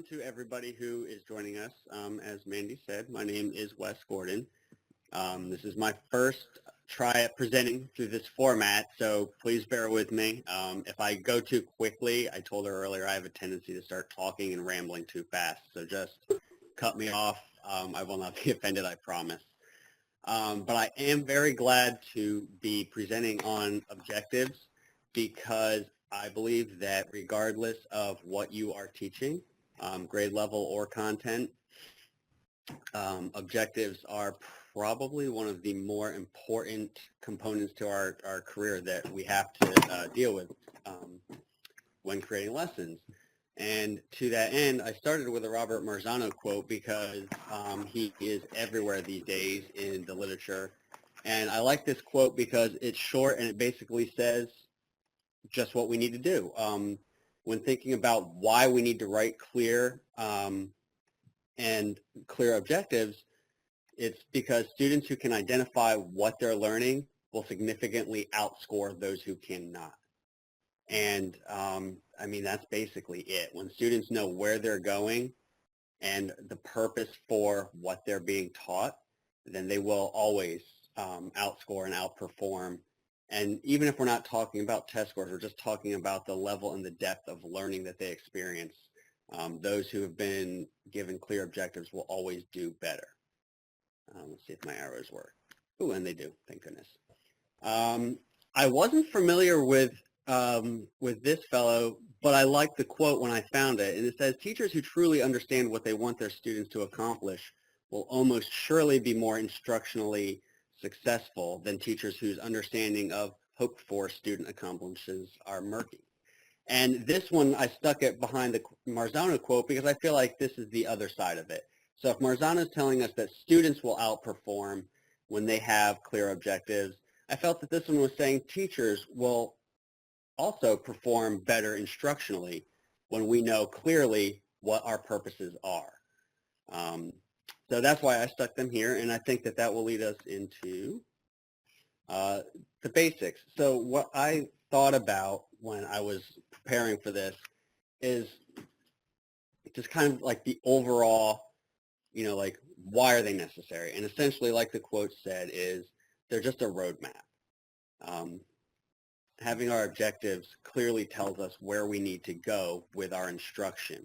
everyone, to everybody who is joining us. As Mandy said, my name is Wes Gordon. This is my first try at presenting through this format, so please bear with me. If I go too quickly, I told her earlier I have a tendency to start talking and rambling too fast, so just cut me off. I will not be offended, I promise. But I am very glad to be presenting on objectives because I believe that regardless of what you are teaching, grade level or content, objectives are probably one of the more important components to our career that we have to deal with when creating lessons. And to that end, I started with a Robert Marzano quote because he is everywhere these days in the literature. And I like this quote because it's short and it basically says just what we need to do. When thinking about why we need to write clear and clear objectives, it's because students who can identify what they're learning will significantly outscore those who cannot. And I mean, that's basically it. When students know where they're going and the purpose for what they're being taught, then they will always outscore and outperform. And even if we're not talking about test scores, we're just talking about the level and the depth of learning that they experience. Those who have been given clear objectives will always do better. Let's see if my arrows work. Oh, and they do, thank goodness. I wasn't familiar with this fellow, but I liked the quote when I found it. And it says, teachers who truly understand what they want their students to accomplish will almost surely be more instructionally successful than teachers whose understanding of hoped-for student accomplishments are murky. And this one, I stuck it behind the Marzano quote because I feel like this is the other side of it. So if Marzano is telling us that students will outperform when they have clear objectives, I felt that this one was saying teachers will also perform better instructionally when we know clearly what our purposes are. So that's why I stuck them here, and I think that that will lead us into the basics. So what I thought about when I was preparing for this is just kind of like the overall, you know, like why are they necessary? And essentially, like the quote said, is they're just a roadmap. Having our objectives clearly tells us where we need to go with our instruction.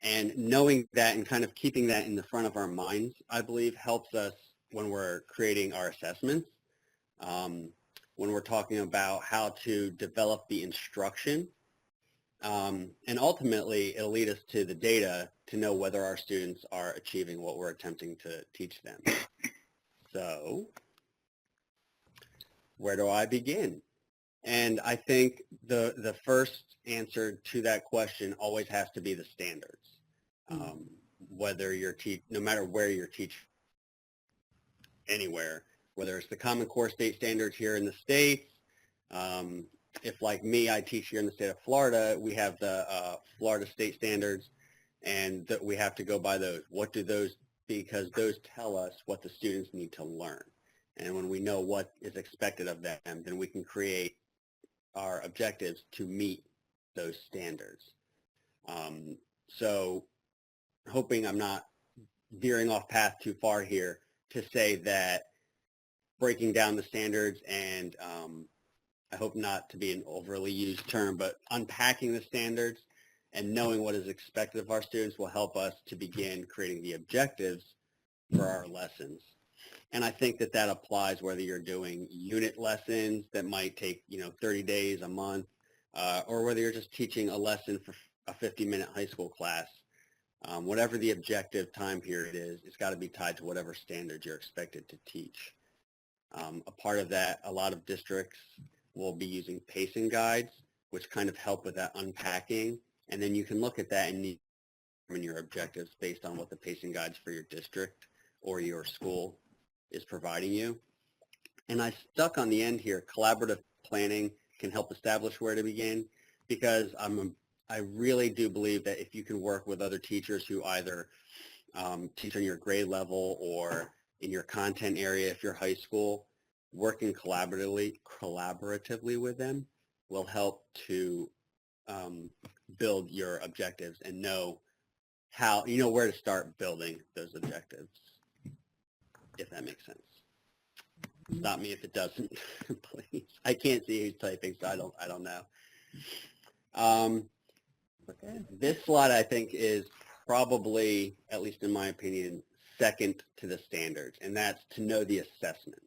And knowing that and kind of keeping that in the front of our minds, I believe, helps us when we're creating our assessments, when we're talking about how to develop the instruction. And ultimately, it'll lead us to the data to know whether our students are achieving what we're attempting to teach them. So where do I begin? And I think the first answer to that question always has to be the standards. Whether you're no matter where you're teaching, anywhere, whether it's the Common Core state standards here in the States, if like me, I teach here in the state of Florida, we have the Florida state standards, and that we have to go by those. What do those, because those tell us what the students need to learn. And when we know what is expected of them, then we can create our objectives to meet those standards. So hoping I'm not veering off path too far here to say that breaking down the standards and I hope not to be an overly used term, but unpacking the standards and knowing what is expected of our students will help us to begin creating the objectives for our lessons. And I think that that applies whether you're doing unit lessons that might take, 30 days, a month, or whether you're just teaching a lesson for a 50-minute high school class. Whatever the objective time period is, it's got to be tied to whatever standards you're expected to teach. A part of that, a lot of districts will be using pacing guides, which kind of help with that unpacking. And then you can look at that and determine your objectives based on what the pacing guides for your district or your school is providing you. And I stuck on the end here, collaborative planning can help establish where to begin, because I really do believe that if you can work with other teachers who either teach on your grade level or in your content area if you're high school, working collaboratively with them will help to build your objectives and know how, where to start building those objectives, if that makes sense. Stop me if it doesn't, please. I can't see who's typing, so I don't know. This slide, I think, is probably, at least in my opinion, second to the standards, and that's to know the assessment.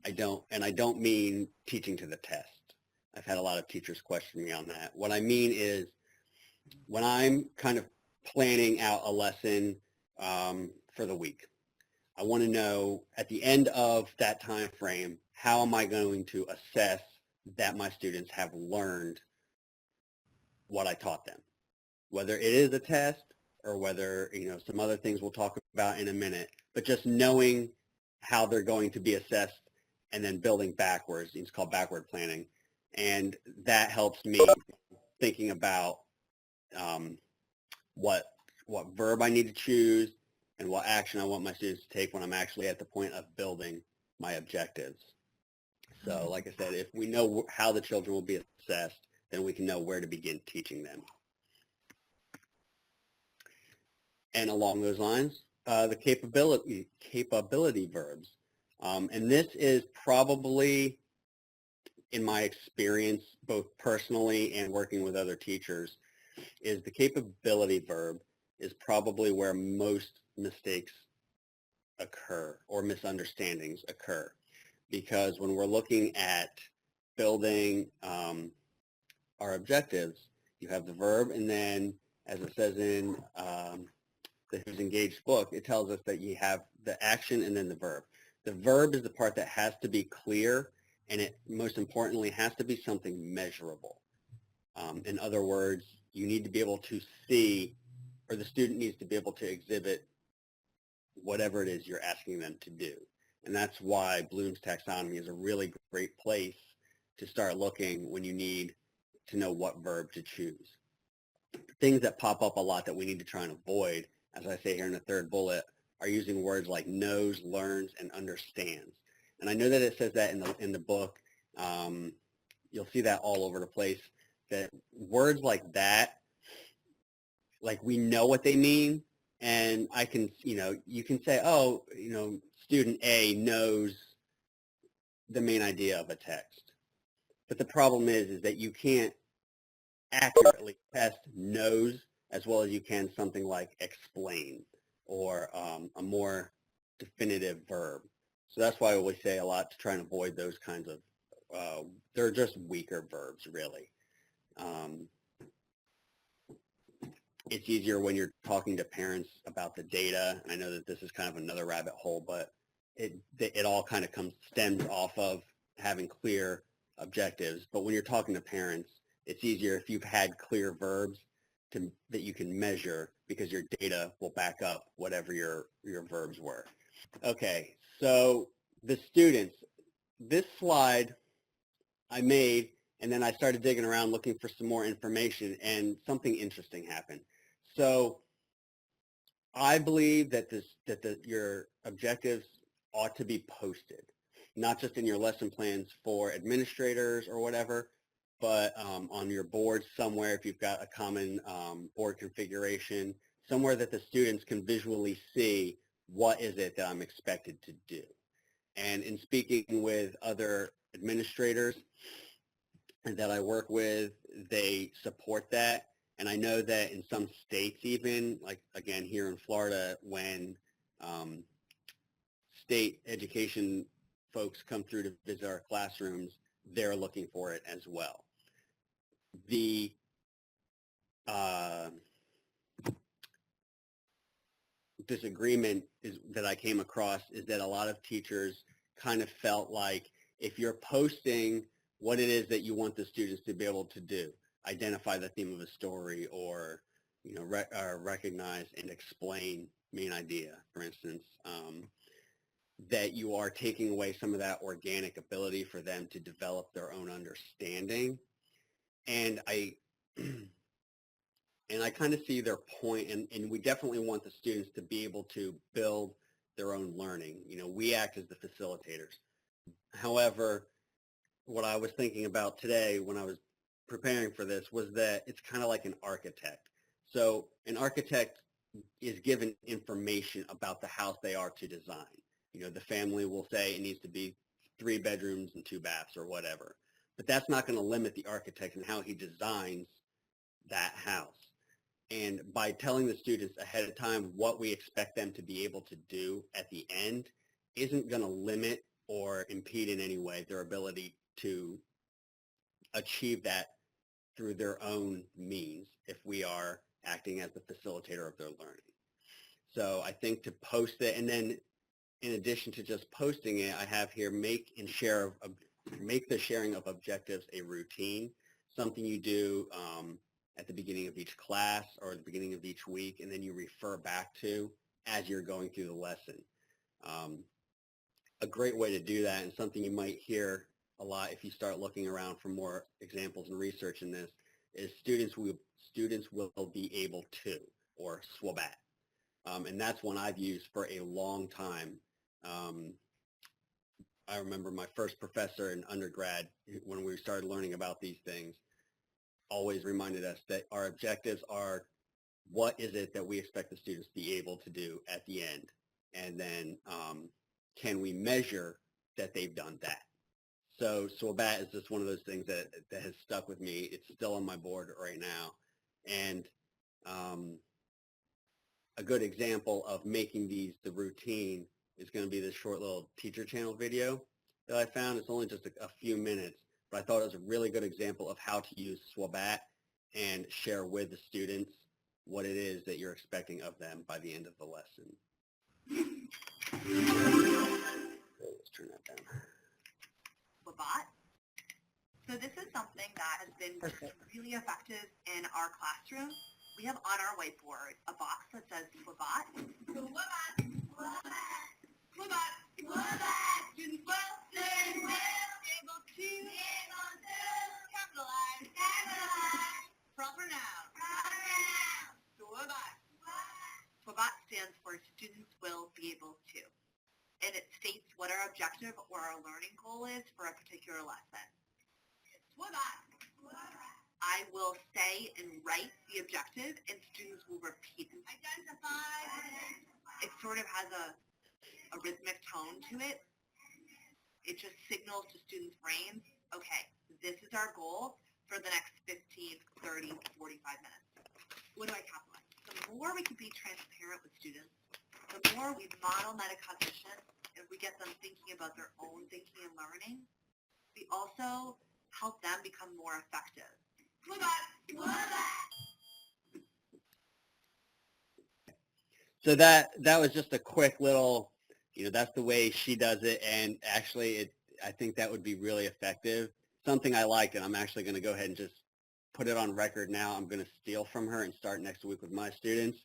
I don't mean teaching to the test. I've had a lot of teachers question me on that. What I mean is when I'm kind of planning out a lesson for the week, I want to know at the end of that time frame, how am I going to assess that my students have learned what I taught them, whether it is a test or whether, some other things we'll talk about in a minute, but just knowing how they're going to be assessed and then building backwards. It's called backward planning. And that helps me thinking about what verb I need to choose and what action I want my students to take when I'm actually at the point of building my objectives. So like I said, if we know how the children will be assessed, then we can know where to begin teaching them. And along those lines, the capability verbs. And this is probably, in my experience, both personally and working with other teachers, is the capability verb is probably where most mistakes occur or misunderstandings occur. Because when we're looking at building our objectives, you have the verb, and then, as it says in the Who's Engaged book, it tells us that you have the action and then the verb. The verb is the part that has to be clear, and it most importantly has to be something measurable. In other words, you need to be able to see, or the student needs to be able to exhibit whatever it is you're asking them to do. And that's why Bloom's taxonomy is a really great place to start looking when you need to know what verb to choose. Things that pop up a lot that we need to try and avoid, as I say here in the third bullet, are using words like knows, learns, and understands. And I know that it says that in the book. You'll see that all over the place, that words like that, like we know what they mean, and I can, you can say, oh, student A knows the main idea of a text. But the problem is that you can't accurately test knows as well as you can something like explain or a more definitive verb. So that's why I always say a lot to try and avoid those kinds of, they're just weaker verbs, really. It's easier when you're talking to parents about the data. And I know that this is kind of another rabbit hole, but it all kind of stems off of having clear objectives. But when you're talking to parents, it's easier if you've had clear verbs that you can measure, because your data will back up whatever your verbs were. Okay, so the students, this slide I made, and then I started digging around looking for some more information, and something interesting happened. So I believe that your objectives ought to be posted, not just in your lesson plans for administrators or whatever, but on your board somewhere, if you've got a common board configuration, somewhere that the students can visually see what is it that I'm expected to do. And in speaking with other administrators that I work with, they support that. And I know that in some states even, like again here in Florida, when state education folks come through to visit our classrooms, they're looking for it as well. The disagreement that I came across is that a lot of teachers kind of felt like if you're posting what it is that you want the students to be able to do, identify the theme of a story, or recognize and explain main idea, for instance, that you are taking away some of that organic ability for them to develop their own understanding. And I kind of see their point, and we definitely want the students to be able to build their own learning. We act as the facilitators. However, what I was thinking about today when I was preparing for this was that it's kind of like an architect. So an architect is given information about the house they are to design. You know, the family will say it needs to be 3 bedrooms and 2 baths or whatever. But that's not going to limit the architect and how he designs that house. And by telling the students ahead of time what we expect them to be able to do at the end isn't going to limit or impede in any way their ability to achieve that through their own means if we are acting as the facilitator of their learning. So I think to post it, and then in addition to just posting it, I have here make the sharing of objectives a routine, something you do at the beginning of each class or at the beginning of each week, and then you refer back to as you're going through the lesson. A great way to do that, and something you might hear a lot if you start looking around for more examples and research in this, is students will be able to, or SWABAT. And that's one I've used for a long time. I remember my first professor in undergrad, when we started learning about these things, always reminded us that our objectives are what is it that we expect the students to be able to do at the end, and then can we measure that they've done that? So SWABAT is just one of those things that has stuck with me. It's still on my board right now. And a good example of making these the routine is going to be this short little teacher channel video that I found. It's only just a few minutes, but I thought it was a really good example of how to use SWABAT and share with the students what it is that you're expecting of them by the end of the lesson. Okay, let's turn that down. SWABAT. So this is something that has been really effective in our classroom. We have on our whiteboard a box that says SWABAT. SWABAT, SWABAT, SWABAT, SWABAT. Students will, able to, capitalize, proper noun, SWABAT. SWABAT stands for students will be able to. And it states what our objective or our learning goal is for a particular lesson. SWABAT. I will say and write the objective, and students will repeat it. Identify. It sort of has a rhythmic tone to it. It just signals to students' brains, okay, this is our goal for the next 15, 30, 45 minutes. What do I capitalize? The more we can be transparent with students, the more we model metacognition and we get them thinking about their own thinking and learning, we also help them become more effective. So that was just a quick little, that's the way she does it, and actually I think that would be really effective. Something I liked, and I'm actually going to go ahead and just put it on record now. I'm going to steal from her and start next week with my students,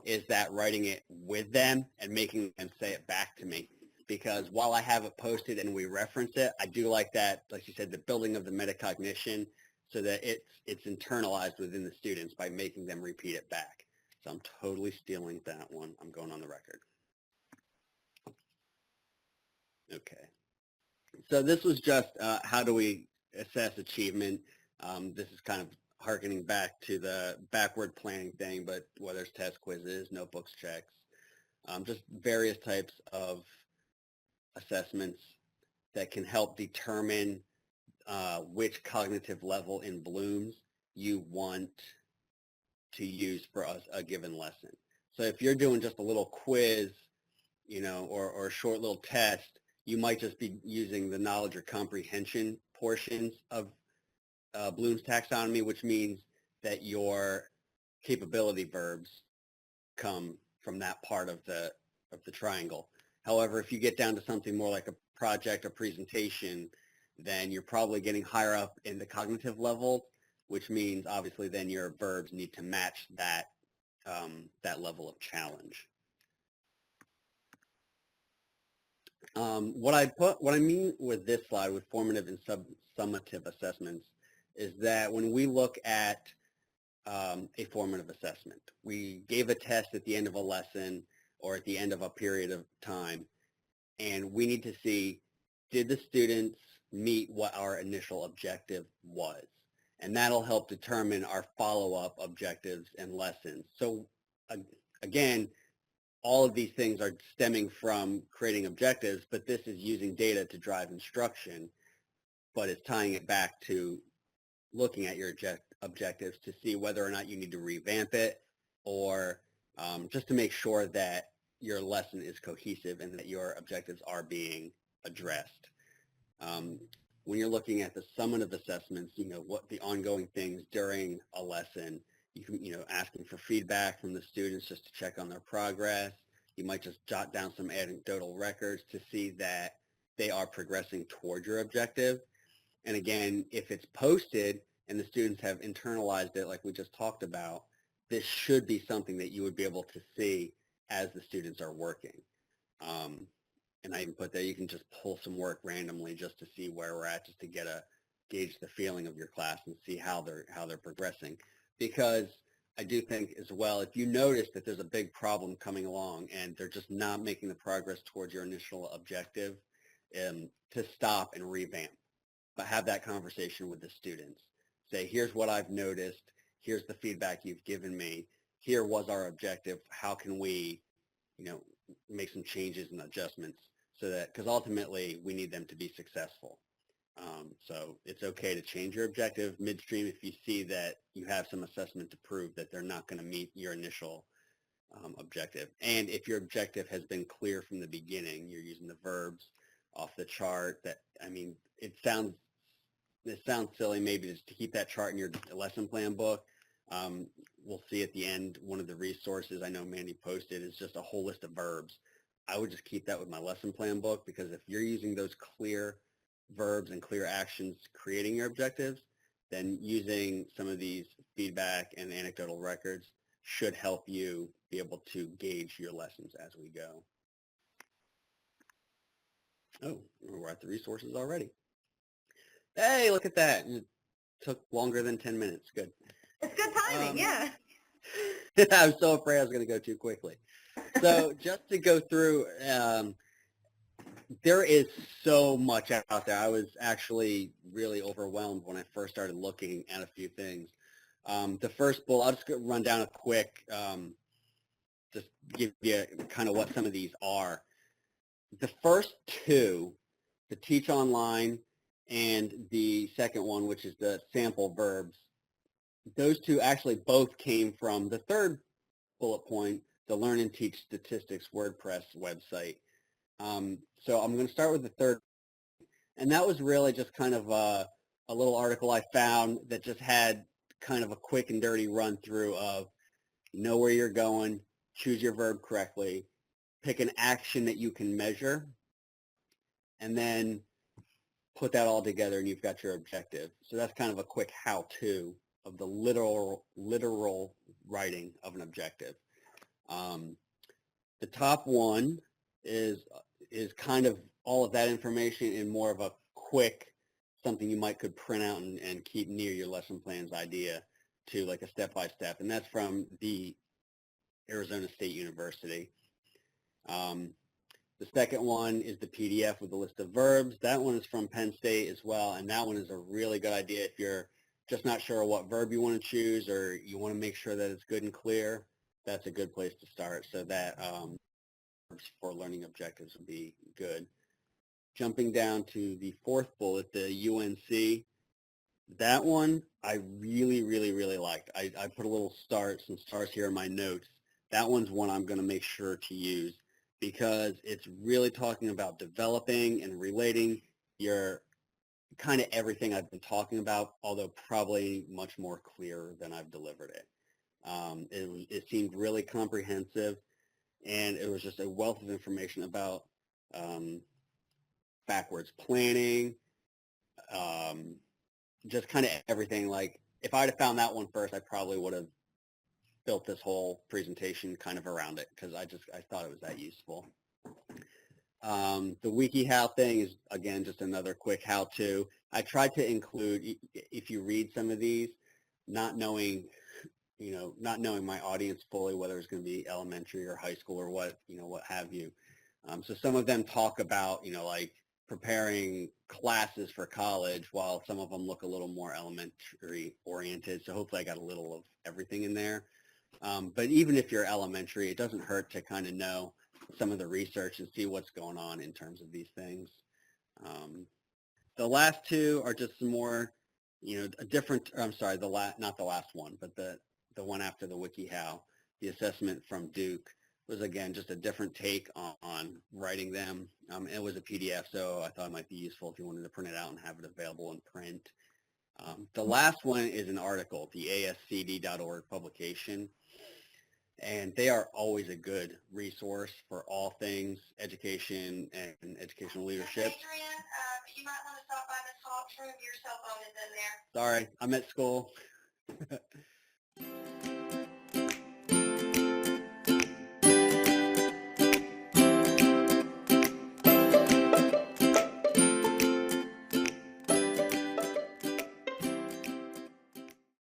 is that writing it with them and making them say it back to me. Because while I have it posted and we reference it, I do like that, like you said, the building of the metacognition so that it's internalized within the students by making them repeat it back. So I'm totally stealing that one. I'm going on the record. Okay. So this was just how do we assess achievement. This is kind of harkening back to the backward planning thing, but whether it's test quizzes, notebooks, checks, just various types of assessments that can help determine which cognitive level in Bloom's you want to use for a given lesson. So if you're doing just a little quiz, or a short little test, you might just be using the knowledge or comprehension portions of Bloom's taxonomy, which means that your capability verbs come from that part of the triangle. However, if you get down to something more like a project or presentation, then you're probably getting higher up in the cognitive level, which means obviously then your verbs need to match that that level of challenge. What I mean with this slide, with formative and summative assessments, is that when we look at a formative assessment, we gave a test at the end of a lesson or at the end of a period of time, and we need to see, did the students meet what our initial objective was? and that'll help determine our follow-up objectives and lessons. So again, all of these things are stemming from creating objectives, but this is using data to drive instruction, but it's tying it back to looking at your objectives to see whether or not you need to revamp it, or just to make sure that your lesson is cohesive and that your objectives are being addressed. When you're looking at the summative assessments, what the ongoing things during a lesson, you can, asking for feedback from the students just to check on their progress. You might just jot down some anecdotal records to see that they are progressing toward your objective. And again, if it's posted and the students have internalized it like we just talked about, this should be something that you would be able to see as the students are working. And I even put there, you can just pull some work randomly just to see where we're at, just to gauge the feeling of your class and see how they're progressing. Because I do think as well, if you notice that there's a big problem coming along and they're just not making the progress towards your initial objective, to stop and revamp, but have that conversation with the students. Say, here's what I've noticed. Here's the feedback you've given me. Here was our objective. How can we, make some changes and adjustments so that, because ultimately we need them to be successful. So it's okay to change your objective midstream if you see that you have some assessment to prove that they're not going to meet your initial objective. And if your objective has been clear from the beginning, you're using the verbs off the chart. It sounds silly maybe just to keep that chart in your lesson plan book. We'll see at the end, one of the resources I know Mandy posted is just a whole list of verbs. I would just keep that with my lesson plan book, because if you're using those clear verbs and clear actions creating your objectives, then using some of these feedback and anecdotal records should help you be able to gauge your lessons as we go. Oh, we're at the resources already. Hey, look at that. It took longer than 10 minutes. Good. It's good timing, yeah. I was so afraid I was going to go too quickly. So just to go through, there is so much out there. I was actually really overwhelmed when I first started looking at a few things. The first bullet, I'll just run down a quick, just give you kind of what some of these are. The first two, the teach online and the second one, which is the sample verbs, those two actually both came from the third bullet point, the Learn and Teach Statistics WordPress website. So I'm going to start with the third, and that was really just kind of a little article I found that just had kind of a quick and dirty run through of know where you're going, choose your verb correctly, pick an action that you can measure, and then put that all together and you've got your objective. So that's kind of a quick how-to of the literal writing of an objective. The top one is kind of all of that information in more of a quick, something you could print out and keep near your lesson plans idea to like a step-by-step. And that's from the Arizona State University. The second one is the PDF with the list of verbs. That one is from Penn State as well, and that one is a really good idea if you're just not sure what verb you want to choose or you want to make sure that it's good and clear. That's a good place to start, so that for learning objectives would be good. Jumping down to the fourth bullet, the UNC, that one I really, really, really liked. I put a little some stars here in my notes. That one's one I'm going to make sure to use, because it's really talking about developing and relating your kind of everything I've been talking about, although probably much more clear than I've delivered it. It seemed really comprehensive, and it was just a wealth of information about backwards planning, just kind of everything. Like if I'd have found that one first, I probably would have built this whole presentation kind of around it, because I thought it was that useful. The WikiHow thing is, again, just another quick how-to. I tried to include, if you read some of these, not knowing my audience fully, whether it's going to be elementary or high school or what have you. So some of them talk about, like preparing classes for college, while some of them look a little more elementary oriented. So hopefully I got a little of everything in there. But even if you're elementary, it doesn't hurt to kind of know some of the research and see what's going on in terms of these things. The last two are just some more, a different, I'm sorry, not the last one, but the one after the WikiHow, the assessment from Duke was, again, just a different take on writing them. It was a PDF, so I thought it might be useful if you wanted to print it out and have it available in print. The last one is an article, the ASCD.org publication, and they are always a good resource for all things education and educational leadership. Adrian, you might want to stop by Ms. Hawk's room. Your cell phone is in there. Sorry, I'm at school.